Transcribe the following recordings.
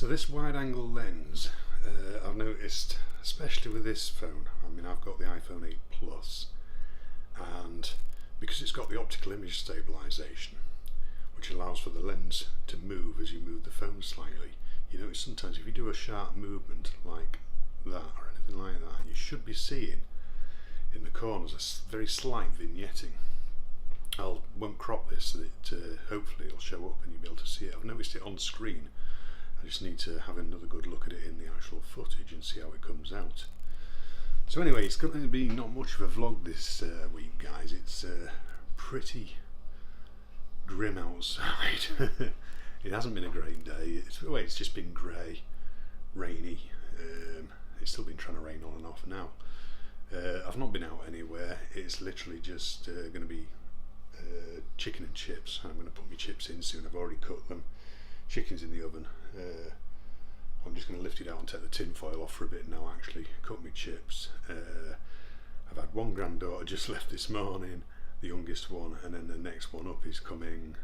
So this wide angle lens, I've noticed, especially with this phone, I mean I've got the iPhone 8 Plus, and because it's got the optical image stabilization, which allows for the lens to move as you move the phone slightly, you notice sometimes if you do a sharp movement like that or anything like that, you should be seeing in the corners a very slight vignetting. I won't crop this so that hopefully it'll show up and you'll be able to see it. I've noticed it on screen. I just need to have another good look at it in the actual footage and see how it comes out. So anyway, it's going to be not much of a vlog this week, guys. It's pretty grim outside. It hasn't been a great day. It's just been grey, rainy. It's still been trying to rain on and off now. I've not been out anywhere. It's literally just going to be chicken and chips. I'm going to put my chips in soon. I've already cooked them. Chicken's in the oven. I'm just going to lift it out and take the tin foil off for a bit now, actually. Cook my chips. I've had one granddaughter just left this morning, the youngest one, and then the next one up is turning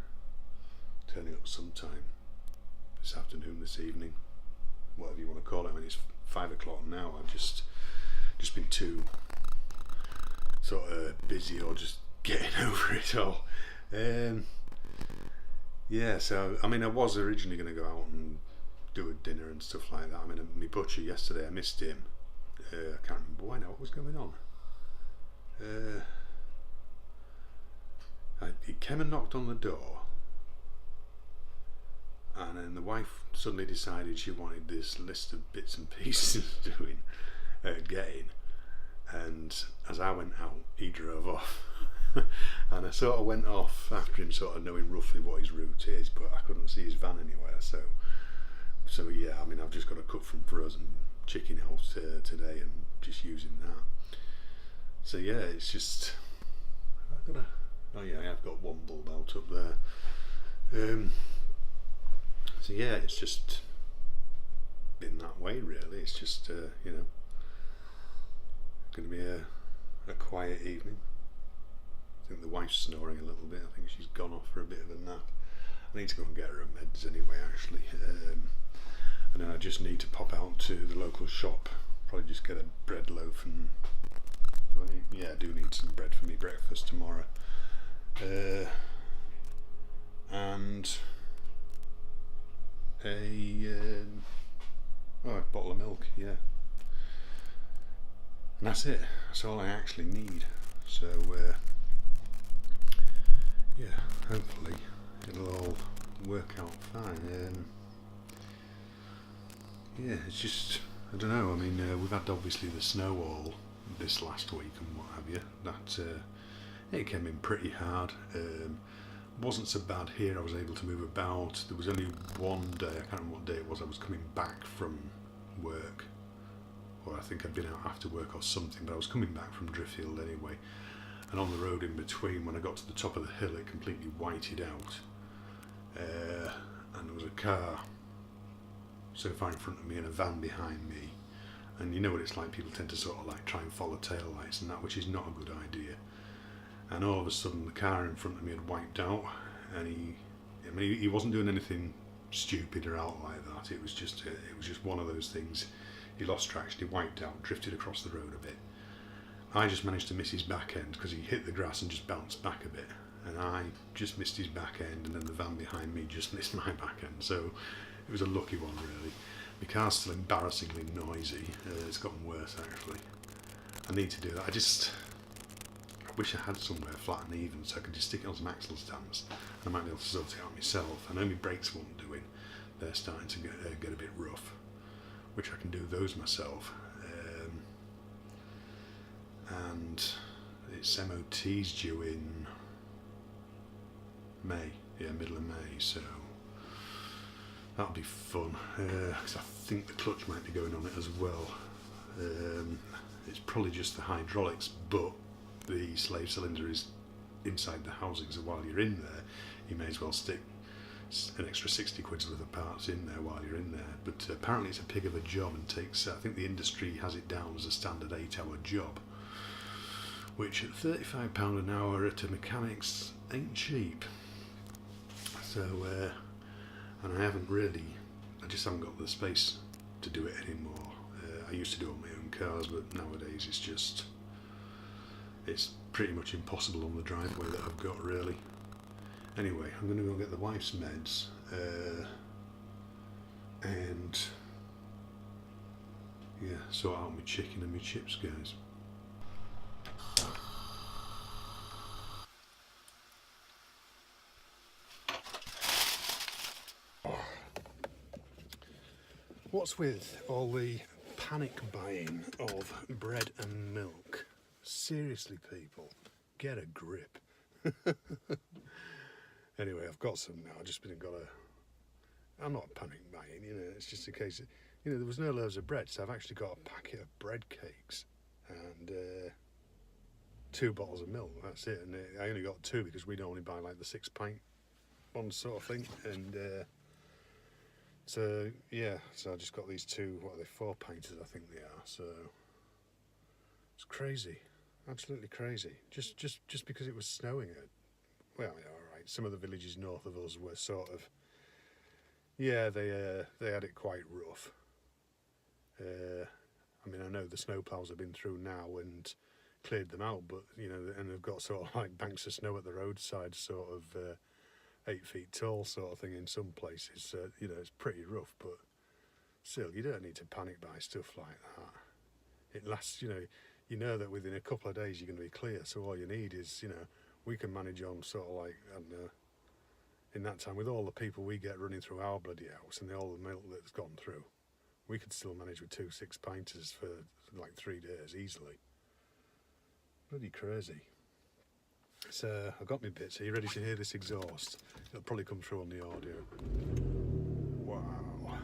up sometime this afternoon, this evening, whatever you want to call it. I mean, it's 5 o'clock now. I've just been too sort of busy or just getting over it all. Yeah, so I mean I was originally going to go out and do a dinner and stuff like that. I mean my butcher yesterday, I missed him. I can't remember why now, what was going on. He came and knocked on the door, and then the wife suddenly decided she wanted this list of bits and pieces getting, and as I went out he drove off. And I sort of went off after him, sort of knowing roughly what his route is, but I couldn't see his van anywhere. So yeah, I mean I've just got to cook from frozen chicken out today and just using that. So yeah, it's just oh yeah, I've got one bulb out up there. So yeah, it's just been that way really. It's just you know, going to be a quiet evening. I think the wife's snoring a little bit. I think she's gone off for a bit of a nap. I need to go and get her meds anyway, actually. And then I just need to pop out to the local shop, probably just get a bread loaf and I do need some bread for me breakfast tomorrow. And a bottle of milk, yeah. And that's it. That's all I actually need. So yeah, hopefully it'll all work out fine. Yeah, it's just, I don't know, I mean we've had obviously the snow all this last week and what have you. That it came in pretty hard. Wasn't so bad here, I was able to move about. There was only one day, I can't remember what day it was, I was coming back from work, or I think I'd been out after work or something, but I was coming back from Driffield anyway. And on the road in between, when I got to the top of the hill, it completely whited out. And there was a car so far in front of me and a van behind me. And you know what it's like, people tend to sort of like try and follow tail lights and that, which is not a good idea. And all of a sudden the car in front of me had wiped out, and he wasn't doing anything stupid or out like that. It was just one of those things. He lost traction, he wiped out, drifted across the road a bit. I just managed to miss his back end because he hit the grass and just bounced back a bit, and I just missed his back end, and then the van behind me just missed my back end. So it was a lucky one really. My car's still embarrassingly noisy. It's gotten worse actually. I need to do that. I wish I had somewhere flat and even so I could just stick it on some axle stands. I might be able to sort it out myself. I know my brakes won't do it. They're starting to get a bit rough, which I can do those myself. And its MOT's due in May, middle of May, so that'll be fun, because I think the clutch might be going on it as well. It's probably just the hydraulics, but the slave cylinder is inside the housing, so while you're in there you may as well stick an extra 60 quid's worth of parts in there while you're in there. But apparently it's a pig of a job and takes, I think the industry has it down as a standard 8-hour job, which at £35 an hour at a mechanic's ain't cheap. So and I haven't really just haven't got the space to do it anymore. I used to do it on my own cars, but nowadays it's pretty much impossible on the driveway that I've got, really. Anyway, I'm going to go get the wife's meds and yeah, sort out my chicken and my chips, guys. What's with all the panic buying of bread and milk? Seriously, people, get a grip. Anyway, I've got some now. I just I'm not panic buying, you know. It's just a case of, you know, there was no loaves of bread, so I've actually got a packet of bread cakes and 2 bottles of milk. That's it. And I only got 2 because we'd only buy like the 6-pint one sort of thing. And so yeah, so I just got these 2. What are they? 4-pinters, I think they are. So it's crazy, absolutely crazy. Just because it was snowing. Well, yeah, all right. Some of the villages north of us were sort of, yeah, they had it quite rough. I mean, I know the snowplows have been through now and cleared them out, but you know, and they've got sort of like banks of snow at the roadside, sort of 8 feet tall, sort of thing in some places. You know, it's pretty rough, but still, you don't need to panic buy stuff like that. It lasts, you know that within a couple of days you're going to be clear. So all you need is, you know, we can manage on sort of like, I don't know, in that time with all the people we get running through our bloody house and all the milk that's gone through, we could still manage with 2 6-pinters for like 3 days easily. Bloody crazy. So I've got my bits. Are you ready to hear this exhaust? It'll probably come through on the audio. Wow.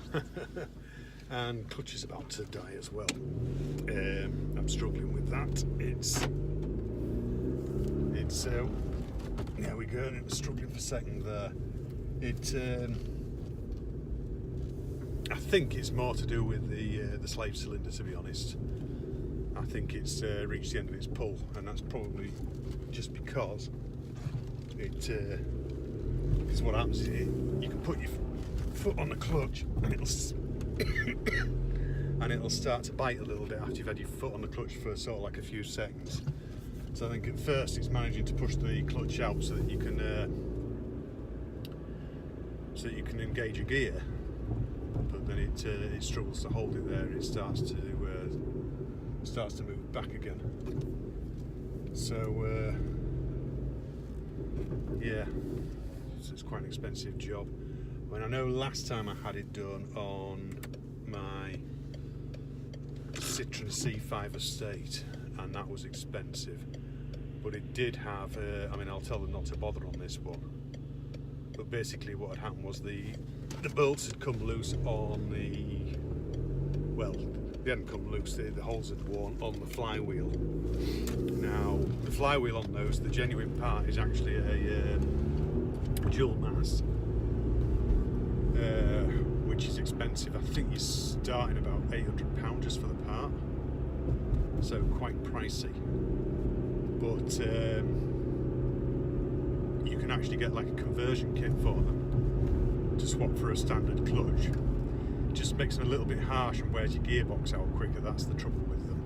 And clutch is about to die as well. I'm struggling with that. It's there we go. It was struggling for a second there. I think it's more to do with the slave cylinder, to be honest. I think it's reached the end of its pull, and that's probably just because because what happens is you can put your foot on the clutch and it'll start to bite a little bit after you've had your foot on the clutch for sort of like a few seconds. So I think at first it's managing to push the clutch out so that you can engage a gear, but then it struggles to hold it there. It starts to move back again. So yeah, it's quite an expensive job. I mean, I know last time I had it done on my Citroen C5 Estate, and that was expensive, but it did have I mean, I'll tell them not to bother on this one, but basically what had happened was the bolts had come loose on the, well, they hadn't come loose, the holes had worn on the flywheel. Now, the flywheel on those, the genuine part, is actually a dual mass, which is expensive. I think you're starting about £800 just for the part, so quite pricey. But you can actually get like a conversion kit for them to swap for a standard clutch. It just makes them a little bit harsh and wears your gearbox out quicker. That's the trouble with them.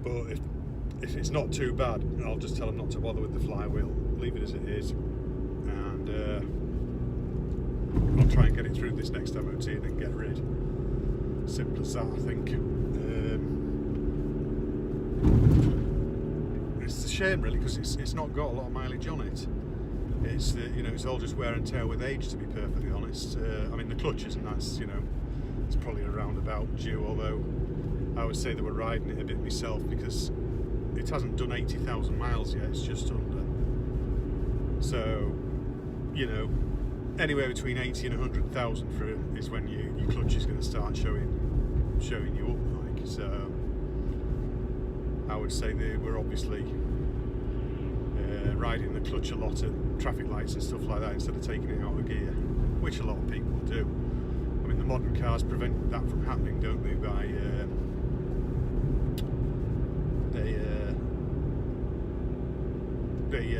But if it's not too bad, I'll just tell them not to bother with the flywheel, leave it as it is, and I'll try and get it through this next MOT and then get rid. Simple as that, I think. It's a shame really, because it's not got a lot of mileage on it. It's you know, it's all just wear and tear with age, to be perfectly honest. I mean, the clutches and that's, you know, it's probably a roundabout due, although I would say they were riding it a bit myself because it hasn't done 80,000 miles yet, it's just under. So, you know, anywhere between 80 and 100,000 for it is when your clutch is going to start showing you up, like. So I would say they were obviously riding the clutch a lot at traffic lights and stuff like that instead of taking it out of gear, which a lot of people do. I mean, the modern cars prevent that from happening, don't they, by they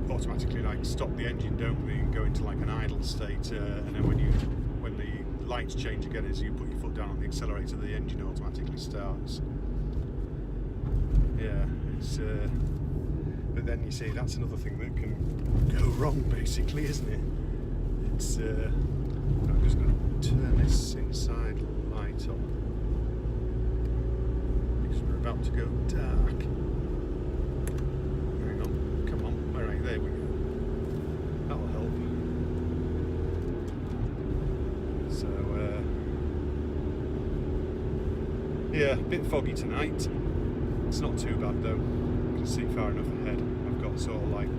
automatically like stop the engine, don't they, and go into like an idle state, and then when the lights change again as you put your foot down on the accelerator. The engine automatically starts. Yeah, it's. But then you see that's another thing that can go wrong, basically, isn't it? It's. I'm just going to turn this inside light on because we're about to go dark. Hang on, come on, alright, there we go. That'll help. So, yeah, a bit foggy tonight. It's not too bad though. You can see far enough ahead. I've got sort of like,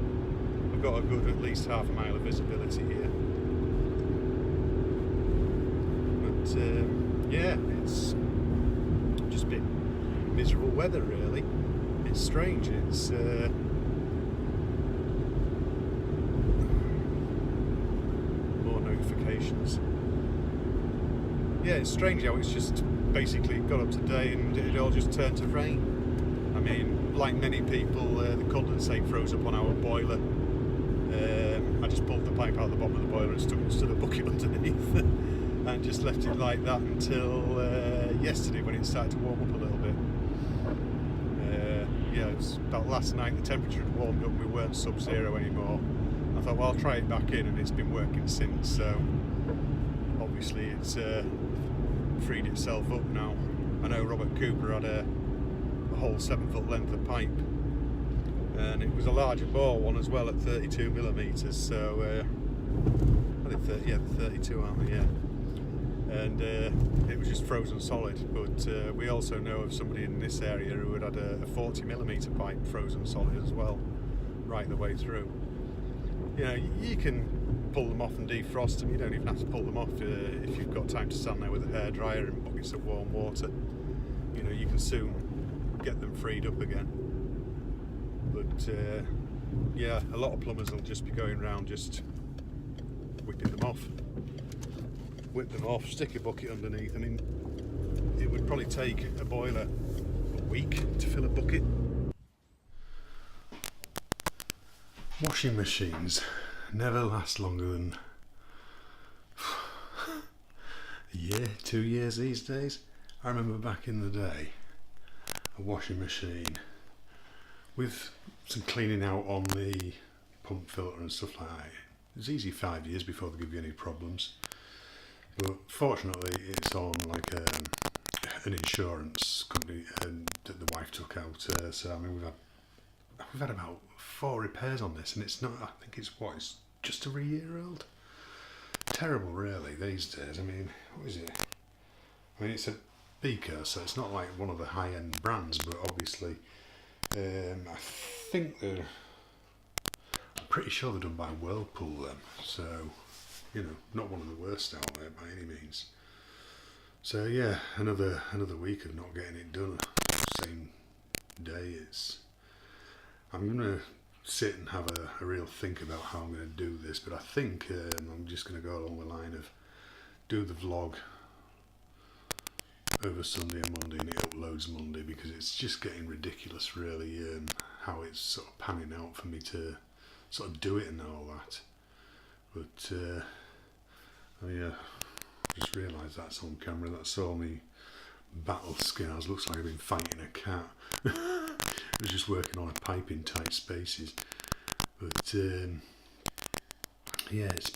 I've got a good at least half a mile of visibility here. But yeah, it's just been miserable weather really. It's strange. It's more notifications. Yeah, it's strange how it's just basically got up today and it all just turned to rain. I mean, like many people, the condensate froze up on our boiler. I just pulled the pipe out of the bottom of the boiler and stood a bucket underneath and just left it like that until yesterday when it started to warm up a little bit. Yeah, it was about last night the temperature had warmed up and we weren't sub-zero anymore. I thought, well, I'll try it back in, and it's been working since, so obviously it's freed itself up now. I know Robert Cooper had a whole 7-foot length of pipe, and it was a larger bore one as well at 32mm, so I think 32 aren't they, yeah. And it was just frozen solid, but we also know of somebody in this area who had a 40mm pipe frozen solid as well, right the way through. You know, you can pull them off and defrost them. You don't even have to pull them off if you've got time to stand there with a hairdryer and buckets of warm water. You know, you can soon get them freed up again. But yeah, a lot of plumbers will just be going around just whipping them off. Whip them off, stick a bucket underneath. I mean, it would probably take a boiler a week to fill a bucket. Washing machines never last longer than a year, 2 years these days. I remember back in the day, a washing machine with some cleaning out on the pump filter and stuff like that. It was easy 5 years before they give you any problems. But fortunately, it's on like an insurance company that the wife took out. So I mean, we've had about 4 repairs on this, and it's not. I think it's just over a year old. Terrible, really, these days. I mean, what is it? I mean, it's a Beaker, so it's not like one of the high-end brands, but obviously, I think I'm pretty sure they're done by Whirlpool then. So, you know, not one of the worst out there by any means. So yeah, another week of not getting it done. Same day. I'm gonna sit and have a real think about how I'm gonna do this, but I think I'm just gonna go along the line of do the vlog over Sunday and Monday, and it uploads Monday, because it's just getting ridiculous, really, how it's sort of panning out for me to sort of do it and all that. But I just realised that's on camera. That's all me battle scars. Looks like I've been fighting a cat. I was just working on a pipe in tight spaces. But yeah, it's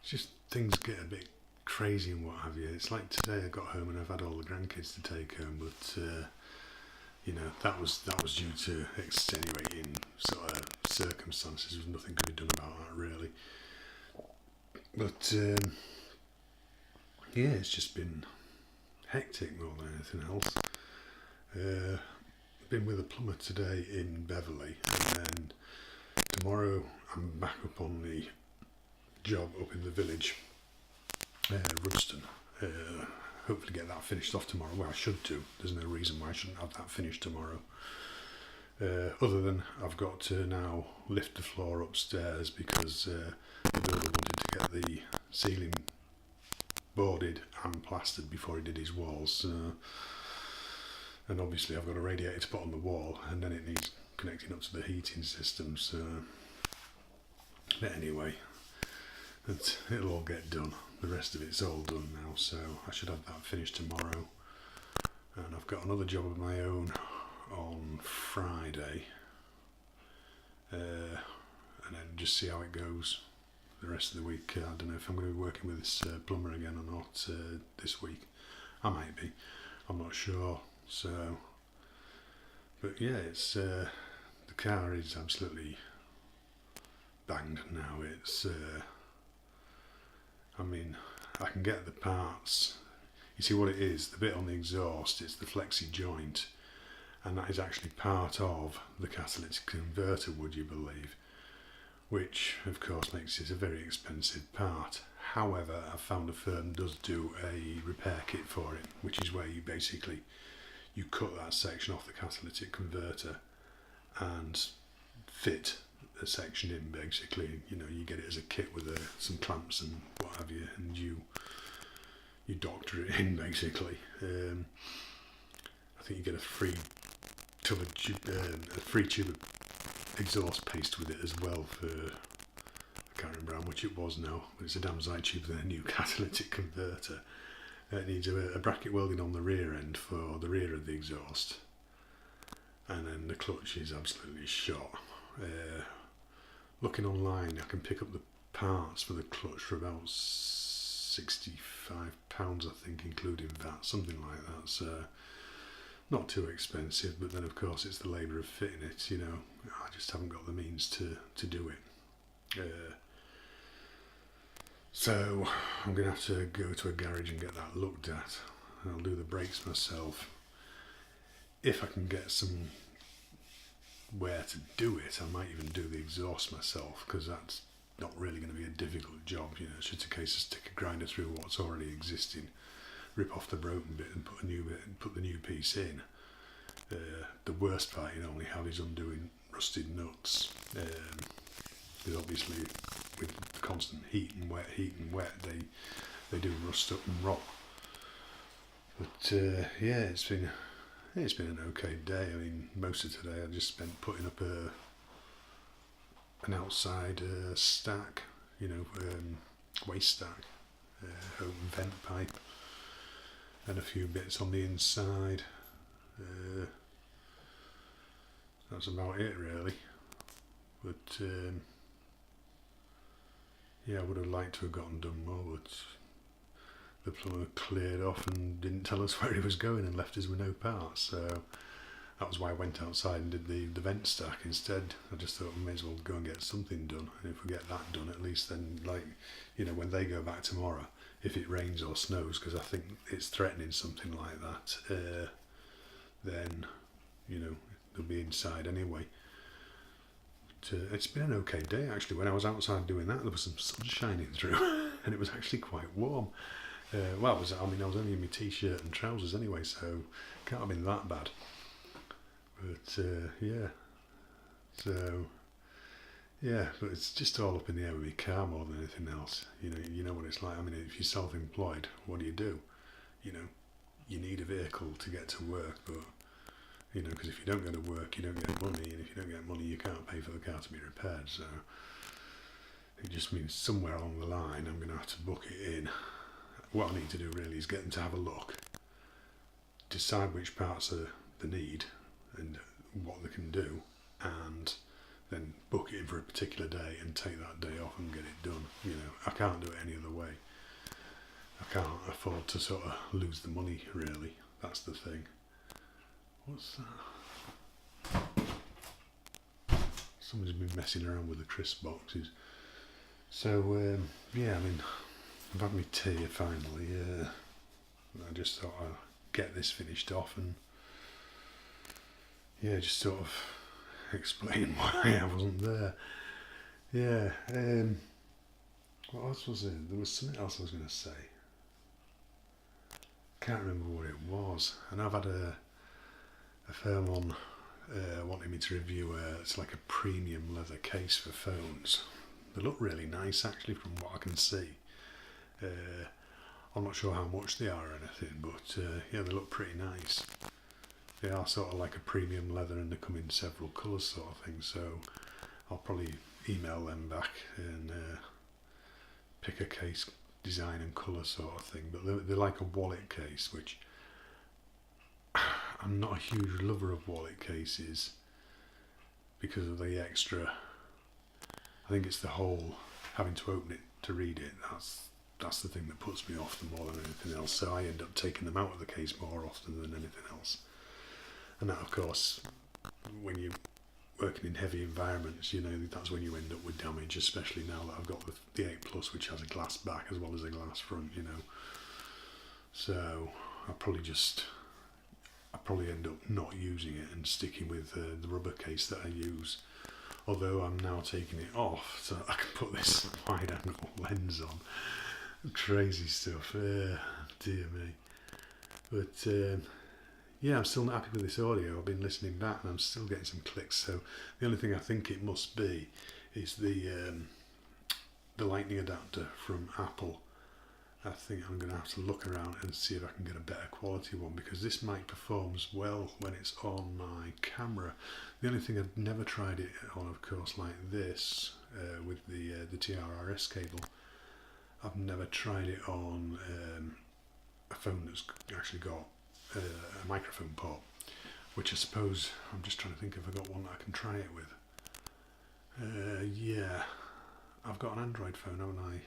just things get a bit crazy and what have you. It's like today I got home and I've had all the grandkids to take home, but you know, that was due to extenuating sort of circumstances. There's nothing could be done about that, really. But yeah, it's just been hectic more than anything else. Been with a plumber today in Beverley, and then tomorrow I'm back up on the job up in the village, Rudston. Hopefully get that finished off tomorrow. Well, I should do. There's no reason why I shouldn't have that finished tomorrow. Other than I've got to now lift the floor upstairs because the builder wanted to get the ceiling boarded and plastered before he did his walls. And obviously I've got a radiator to put on the wall, and then it needs connecting up to the heating system. So, but anyway, But it'll all get done. The rest of it's all done now, so I should have that finished tomorrow. And I've got another job of my own on Friday, and then just see how it goes the rest of the week. I don't know if I'm going to be working with this plumber again or not this week. I might be, I'm not sure. So, but yeah, it's the car is absolutely banged now. It's I mean, I can get the parts. You see what it is, the bit on the exhaust, it's the flexi joint, and that is actually part of the catalytic converter, would you believe, which of course makes it a very expensive part. However, I found a firm does do a repair kit for it, which is where you basically you cut that section off the catalytic converter and fit a section in. Basically, you know, you get it as a kit with some clamps and what have you, and you doctor it in basically. I think you get a free tube of exhaust paste with it as well for, I can't remember how much it was now, but it's a damn sight cheaper than a new catalytic converter. It needs a bracket welding on the rear end for the rear of the exhaust, and then the clutch is absolutely shot. Looking online, I can pick up the parts for the clutch for about £65, I think, including VAT, something like that. So not too expensive, but then of course it's the labour of fitting it. You know, I just haven't got the means to do it. So I'm going to have to go to a garage and get that looked at. I'll do the brakes myself. If I can get some where to do it, I might even do the exhaust myself, because that's not really going to be a difficult job. You know, it's just a case of stick a grinder through what's already existing, rip off the broken bit and put a new bit and put the new piece in. The worst part you normally have is undoing rusted nuts, because obviously with constant heat and wet, they do rust up and rot. But yeah, it's been an okay day. I mean, most of today I just spent putting up an outside stack, you know, waste stack, open vent pipe, and a few bits on the inside. That's about it really. But yeah, I would have liked to have gotten done more, but the plumber cleared off and didn't tell us where he was going and left us with no parts. So that was why I went outside and did the vent stack instead. I just thought we may as well go and get something done. And if we get that done, at least then, like, you know, when they go back tomorrow, if it rains or snows, because I think it's threatening something like that, then, you know, they'll be inside anyway. But, it's been an okay day actually. When I was outside doing that, there was some sun shining through and it was actually quite warm. Well, I was only in my t-shirt and trousers anyway, so can't have been that bad. But yeah, so yeah, but it's just all up in the air with my car more than anything else. You know what it's like. I mean, if you're self-employed, what do? You know, you need a vehicle to get to work, but you know, because if you don't go to work, you don't get money, and if you don't get money, you can't pay for the car to be repaired. So it just means somewhere along the line, I'm going to have to book it in. What I need to do really is get them to have a look, decide which parts are the need and what they can do, and then book it in for a particular day and take that day off and get it done. You know, I can't do it any other way. I can't afford to sort of lose the money, really. That's the thing. What's that? Someone's been messing around with the crisp boxes. So, yeah, I mean, I've had my tea finally. I just thought I'd get this finished off and, yeah, just sort of explain why I wasn't there. Yeah, what else was there? There was something else I was going to say. Can't remember what it was. And I've had a firm on wanting me to review it's like a premium leather case for phones. They look really nice actually from what I can see. I'm not sure how much they are or anything, but yeah, they look pretty nice. They are sort of like a premium leather and they come in several colours sort of thing, so I'll probably email them back and pick a case design and colour sort of thing, but they're like a wallet case, which I'm not a huge lover of wallet cases because of the extra. I think it's the whole having to open it to read it. That's the thing that puts me off more than anything else. So I end up taking them out of the case more often than anything else. And that, of course, when you're working in heavy environments, you know, that's when you end up with damage, especially now that I've got the 8 Plus, which has a glass back as well as a glass front, you know. So I'll probably end up not using it and sticking with the rubber case that I use. Although I'm now taking it off so I can put this wide angle lens on. Crazy stuff, dear me. But yeah, I'm still not happy with this audio. I've been listening back and I'm still getting some clicks. So the only thing I think it must be is the lightning adapter from Apple. I think I'm going to have to look around and see if I can get a better quality one, because this mic performs well when it's on my camera. The only thing I've never tried it on, of course, like this with the TRRS cable. I've never tried it on a phone that's actually got a microphone port, which I suppose, I'm just trying to think if I've got one that I can try it with. Yeah, I've got an Android phone, haven't I?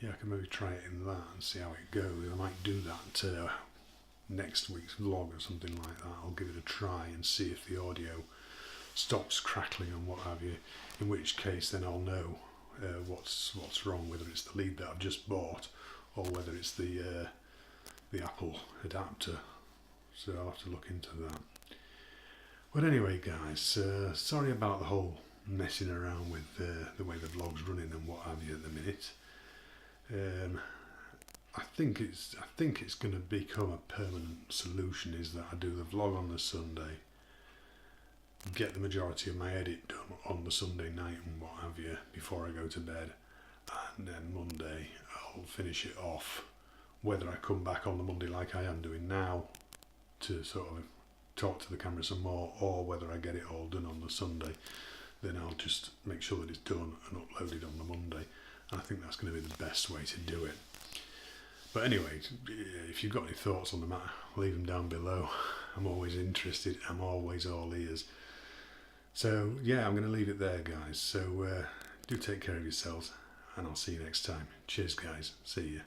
Yeah, I can maybe try it in that and see how it goes. I might do that next week's vlog or something like that. I'll give it a try and see if the audio stops crackling and what have you. In which case, then I'll know what's wrong, whether it's the lead that I've just bought or whether it's the Apple adapter. So I'll have to look into that. But anyway, guys, sorry about the whole messing around with the way the vlog's running and what have you at the minute. I think it's going to become a permanent solution, is that I do the vlog on the Sunday, get the majority of my edit done on the Sunday night and what have you before I go to bed, and then Monday I'll finish it off, whether I come back on the Monday like I am doing now to sort of talk to the camera some more, or whether I get it all done on the Sunday, then I'll just make sure that it's done and uploaded on the Monday. I think that's going to be the best way to do it. But anyway, if you've got any thoughts on the matter, leave them down below. I'm always interested. I'm always all ears. So yeah, I'm going to leave it there, guys. So do take care of yourselves, and I'll see you next time. Cheers, guys. See ya.